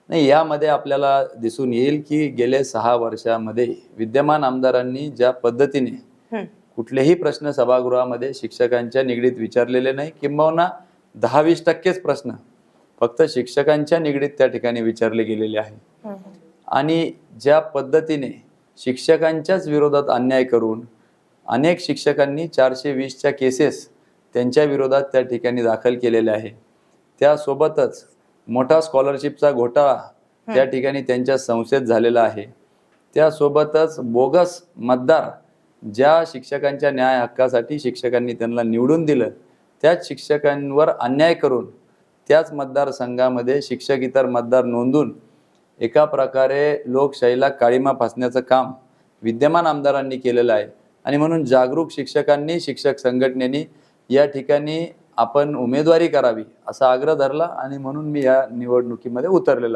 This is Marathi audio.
नाही, यामध्ये आपल्याला दिसून येईल की गेले 6 वर्षामध्ये विद्यमान आमदारांनी ज्या पद्धतीने हं. कुठलेही प्रश्न सभागृहामध्ये शिक्षकांच्या निगडीत विचारलेले नाही, किंबहुना 10-20% प्रश्न फक्त शिक्षकांच्या निगडीत त्या ठिकाणी विचारले गेलेले आहे. हं. आणि ज्या पद्धतीने शिक्षकांच्याच विरोधात अन्याय करून अनेक शिक्षकांनी 420च्या केसेस त्यांच्या विरोधात त्या ठिकाणी दाखल केलेल्या आहे. त्यासोबतच मोठा स्कॉलरशिपचा घोटाळा त्या ठिकाणी त्यांच्या संस्थेत झालेला आहे. त्यासोबतच बोगस मतदार, ज्या शिक्षकांच्या न्याय हक्कासाठी शिक्षकांनी त्यांना निवडून दिलं, त्याच शिक्षकांवर अन्याय करून त्याच मतदारसंघामध्ये शिक्षक इतर मतदार नोंदून एका प्रकारे लोकशाहीला काळिमा फासण्याचं काम विद्यमान आमदारांनी केलेलं आहे. आणि म्हणून जागरूक शिक्षकांनी, शिक्षक संघटनेनी या ठिकाणी आपण उमेदवारी करावी असा आग्रह धरला आणि म्हणून मी या निवडणुकीमध्ये उतरलेलो